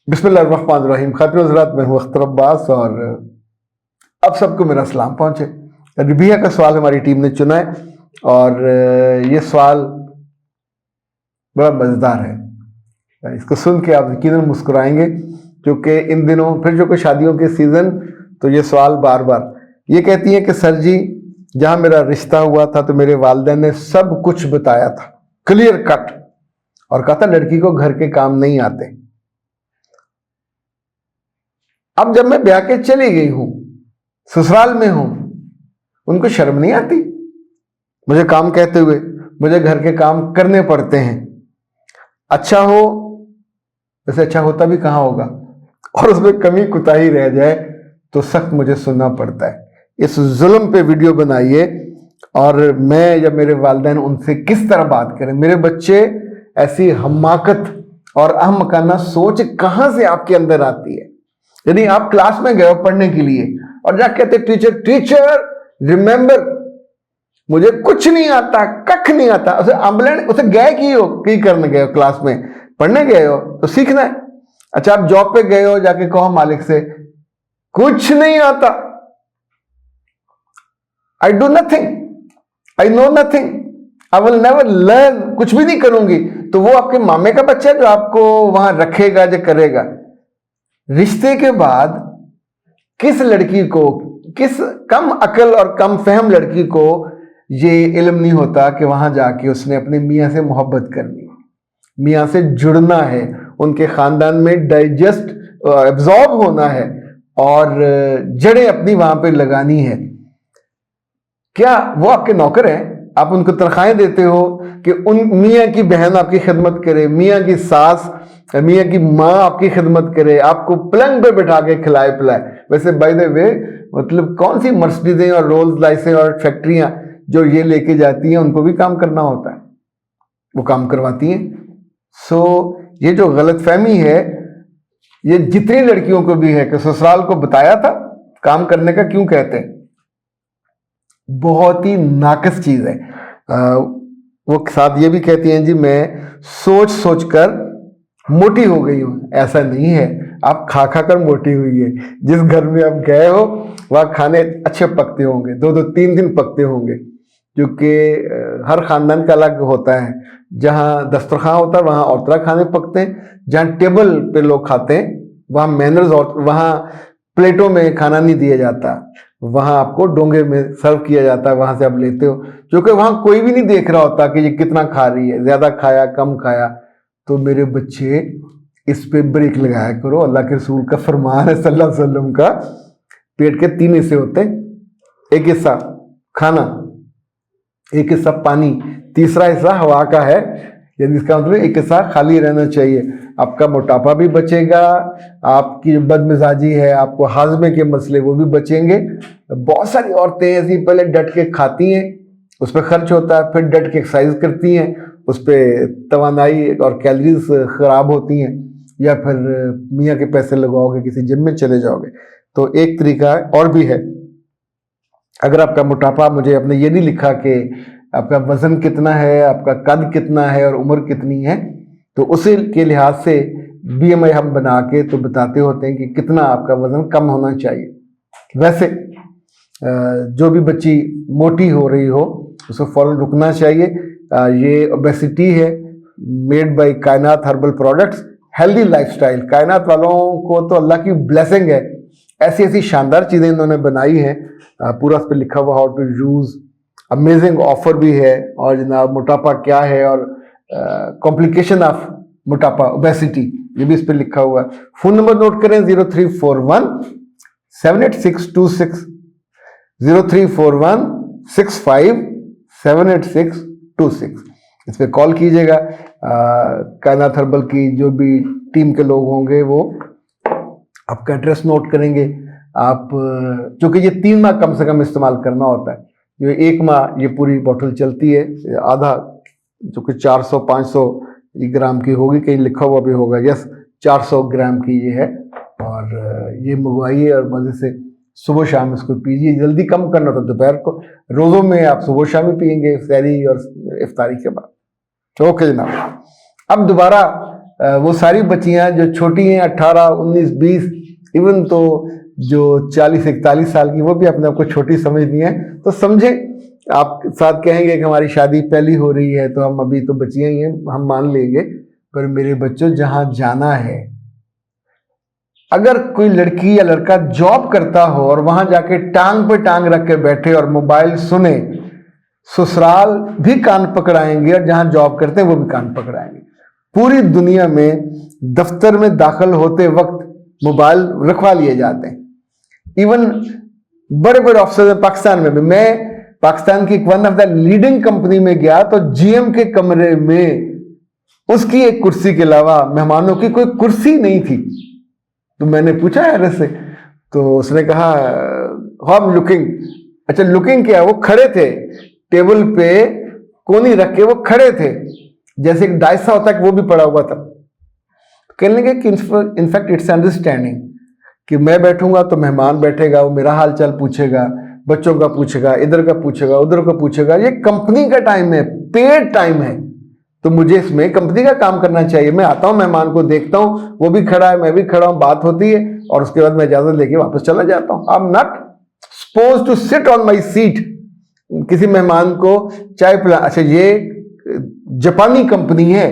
बिस्मिल्लाहिर्रहमानिर्रहीम। खातिन हज़रात, मैं हूँ अख्तर अब्बास और अब सबको मेरा सलाम पहुँचे। रिबिया का सवाल हमारी टीम ने चुना है और ये सवाल बड़ा मज़ेदार है। इसको सुन के आप यकीनन मुस्कुराएंगे, क्योंकि इन दिनों फिर जो कोई शादियों के सीज़न, तो ये सवाल बार बार ये कहती है कि सर जी, जहाँ मेरा रिश्ता हुआ था तो मेरे वालिदैन ने सब कुछ बताया था, क्लियर कट, और कहा था लड़की को घर के काम नहीं आते। अब जब मैं ब्याह के चली गई हूं, ससुराल में हूं, उनको शर्म नहीं आती मुझे काम कहते हुए? मुझे घर के काम करने पड़ते हैं। अच्छा हो, वैसे अच्छा होता भी कहाँ होगा, और उसमें कमी कुताही रह जाए तो सख्त मुझे सुनना पड़ता है। इस जुल्म पे वीडियो बनाइए और मैं या मेरे वालिदैन उनसे किस तरह बात करें। मेरे बच्चे, ऐसी हमाकत और अहमकाना सोच कहाँ से आपके अंदर आती है? यानी आप क्लास में गए हो पढ़ने के लिए और जा कहते टीचर टीचर रिमेंबर मुझे कुछ नहीं आता, कख नहीं आता। उसे आंबलेंट उसे गए की करने गए हो, क्लास में पढ़ने गए हो तो सीखना है। अच्छा, आप जॉब पे गए हो, जाके कहो मालिक से कुछ नहीं आता, I do nothing, I know nothing, I will never learn, कुछ भी नहीं करूंगी। तो वो आपके मामे का बच्चा है जो आपको वहां रखेगा, जो करेगा। रिश्ते के बाद किस लड़की को, किस कम अकल और कम फहम लड़की को ये इल्म नहीं होता कि वहां जाके उसने अपने मियाँ से मोहब्बत करनी, मियाँ से जुड़ना है, उनके खानदान में डाइजेस्ट एब्जॉर्ब होना है और जड़ें अपनी वहां पे लगानी है। क्या वो आपके नौकर हैं? आप उनको तनख्वाहें देते हो कि उन मियाँ की बहन आपकी खिदमत करे, मियाँ की सास, मियाँ की माँ आपकी खिदमत करे, आपको पलंग पे बैठा के खिलाए पिलाए। वैसे बाय द वे, मतलब कौन सी मर्सिडीजें और रोल्स लाइसें और फैक्ट्रियां जो ये लेके जाती हैं, उनको भी काम करना होता है, वो काम करवाती हैं। सो ये जो गलतफहमी है, ये जितनी लड़कियों को भी है कि ससुराल को बताया था काम करने का, क्यों कहते हैं, बहुत ही नाकस चीज है। वो साथ ये भी कहती हैं जी मैं सोच सोच कर मोटी हो गई हूं। ऐसा नहीं है, आप खा खा कर मोटी हुई है। जिस घर में आप गए हो वहां खाने अच्छे पकते होंगे, 2-2 3 दिन पकते होंगे, क्योंकि हर खानदान का अलग होता है। जहाँ दस्तरखान होता है वहाँ और तरह खाने पकते हैं, जहाँ टेबल पे लोग खाते हैं वहाँ मैनर्स, और वहाँ प्लेटों में खाना नहीं दिया जाता, वहाँ आपको डोंगे में सर्व किया जाता है, वहाँ से आप लेते हो, क्योंकि वहाँ कोई भी नहीं देख रहा होता कि ये कितना खा रही है, ज़्यादा खाया कम खाया। तो मेरे बच्चे, इस पे ब्रेक लगाया करो। अल्लाह के रसूल का फरमान है सल्लल्लाहु अलैहि वसल्लम का, पेट के 3 हिस्से होते हैं, एक हिस्सा खाना, एक हिस्सा पानी, तीसरा हिस्सा हवा का है। यानी इसका मतलब एक हिस्सा खाली रहना चाहिए। आपका मोटापा भी बचेगा, आपकी बदमिजाजी है, आपको हाजमे के मसले वो भी बचेंगे। बहुत सारी औरतें ऐसी पहले डट के खाती हैं, उस पर खर्च होता है, फिर डट के एक्सरसाइज करती हैं, उस पर तवानाई और कैलोरीज खराब होती हैं, या फिर मियाँ के पैसे लगाओगे, किसी जिम में चले जाओगे। तो एक तरीका और भी है। अगर आपका मोटापा, मुझे आपने ये नहीं लिखा कि आपका वजन कितना है, आपका कद कितना है और उम्र कितनी है, तो उसी के लिहाज से BMI हम बना के तो बताते होते हैं कि कितना आपका वजन कम होना चाहिए। वैसे जो भी बच्ची मोटी हो रही हो उसको फौरन रुकना चाहिए। ये ओबेसिटी है, मेड बाय कायनात हर्बल प्रोडक्ट्स, हेल्दी लाइफस्टाइल। कायनात वालों को तो अल्लाह की ब्लेसिंग है, ऐसी ऐसी शानदार चीज़ें इन्होंने बनाई हैं। पूरा उस पर लिखा हुआ how to use, amazing offer भी है, और जनाब मोटापा क्या है और कॉम्प्लिकेशन ऑफ मोटापा, ओबेसिटी, ये भी इस पर लिखा हुआ है। फ़ोन नंबर नोट करें 0341 78626, 0341 65 78626। इस पर कॉल कीजिएगा। कायनात हर्बल की जो भी टीम के लोग होंगे वो आपका एड्रेस नोट करेंगे। आप, चूँकि ये 3 माह कम से कम इस्तेमाल करना होता है, ये 1 माह ये पूरी बोतल चलती है, आधा जो कि 400-500 ग्राम की होगी, कहीं लिखा हुआ भी होगा, यस 400 ग्राम की ये है। और ये मंगवाइए और मज़े से सुबह शाम इसको पीजिए। जल्दी कम करना तो दोपहर को, रोज़ों में आप सुबह शाम ही पियेंगे, सहरी और इफ्तारी के बाद। ओके जनाब, अब दोबारा वो सारी बच्चियां जो छोटी हैं 18, 19, 20, इवन तो जो 40-41 साल की, वो भी अपने आप को छोटी समझती हैं। तो समझें, आप साथ कहेंगे कि हमारी शादी पहली हो रही है तो हम अभी तो बच्चियां ही हैं, हम मान लेंगे। पर मेरे बच्चों, जहां जाना है, अगर कोई लड़की या लड़का जॉब करता हो और वहां जाके टांग पे टांग रख के बैठे और मोबाइल सुने, ससुराल भी कान पकड़ाएंगे और जहां जॉब करते हैं वो भी कान पकड़ाएंगे। पूरी दुनिया में दफ्तर में दाखिल होते वक्त मोबाइल रखवा लिए जाते हैं। इवन बड़े बड़े ऑफिसर्स हैं पाकिस्तान में भी। मैं पाकिस्तान की one of the leading company में गया तो जीएम के कमरे में उसकी एक कुर्सी के अलावा मेहमानों की कोई कुर्सी नहीं थी। तो मैंने पूछा हैरत से, तो उसने कहा हाउ आई एम लुकिंग। अच्छा, लुकिंग क्या? वो खड़े थे टेबल पे, कोनी रख के वो खड़े थे, जैसे एक डायसा होता है कि वो भी पड़ा हुआ था। कहने लगे कि इनफैक्ट इट्स अंडरस्टैंडिंग कि मैं बैठूंगा तो मेहमान बैठेगा, वो मेरा हाल चाल पूछेगा, बच्चों का पूछेगा, इधर का पूछेगा, उधर का पूछेगा। ये कंपनी का टाइम है, पेड टाइम है, तो मुझे इसमें कंपनी का काम करना चाहिए। मैं आता हूं, मेहमान को देखता हूं, वो भी खड़ा है, मैं भी खड़ा हूं, बात होती है और उसके बाद मैं इजाजत लेके वापस चला जाता हूं। I am not suppose to sit on my seat. किसी मेहमान को चाय पिला, अच्छा ये जापानी कंपनी है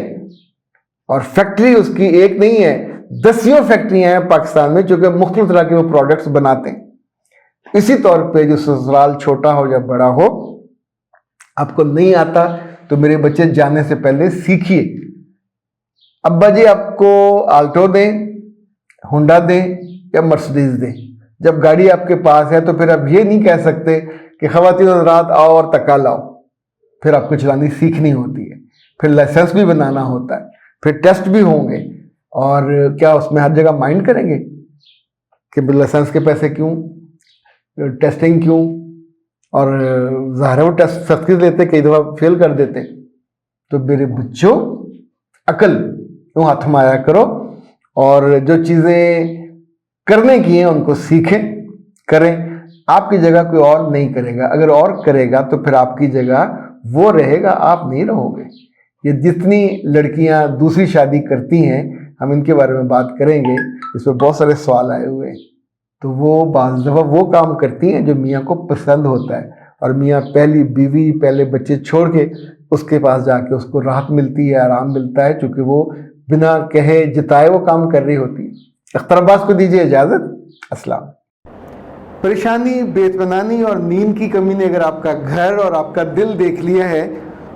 और फैक्ट्री उसकी एक नहीं है, 10 फैक्ट्रियां हैं पाकिस्तान में, जो कि मुख्तलिफ तरह के वो प्रोडक्ट्स बनाते हैं। इसी तौर पे जो ससुराल छोटा हो या बड़ा हो, आपको नहीं आता तो मेरे बच्चे जाने से पहले सीखिए। अब्बा जी आपको आल्टो दें, होंडा दें या मर्सिडीज दें, जब गाड़ी आपके पास है तो फिर आप ये नहीं कह सकते कि ख़वातीन हज़रात आओ और तक्का लाओ। फिर आपको चलानी सीखनी होती है, फिर लाइसेंस भी बनाना होता है, फिर टेस्ट भी होंगे। और क्या उसमें हर जगह माइंड करेंगे कि लाइसेंस के पैसे क्यों, टेस्टिंग क्यों? और ज़ाहिर है वो टेस्ट सख्ती लेते, कई दफ़ा फेल कर देते। तो मेरे बच्चों, अकल क्यों हाथ में आया करो और जो चीज़ें करने की हैं उनको सीखें, करें। आपकी जगह कोई और नहीं करेगा, अगर और करेगा तो फिर आपकी जगह वो रहेगा, आप नहीं रहोगे। ये जितनी लड़कियां दूसरी शादी करती हैं, हम इनके बारे में बात करेंगे, इसमें बहुत सारे सवाल आए हुए हैं। तो वो बाज़ दफ़ा वो काम करती हैं जो मियाँ को पसंद होता है, और मियाँ पहली बीवी, पहले बच्चे छोड़ के उसके पास जाके उसको राहत मिलती है, आराम मिलता है, क्योंकि वो बिना कहे जिताए वो काम कर रही होती है। अख्तर अब्बास को दीजिए इजाज़त। अस्सलाम। परेशानी, बेइत्मीनानी और नींद की कमी ने अगर आपका घर और आपका दिल देख लिया है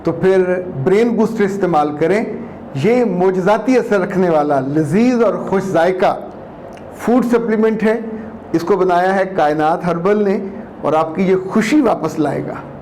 तो फिर ब्रेन बूस्टर इस्तेमाल करें। ये मोजज़ाती असर रखने वाला लजीज और खुश जायका फूड सप्लीमेंट है। इसको बनाया है कायनात हर्बल ने और आपकी ये खुशी वापस लाएगा।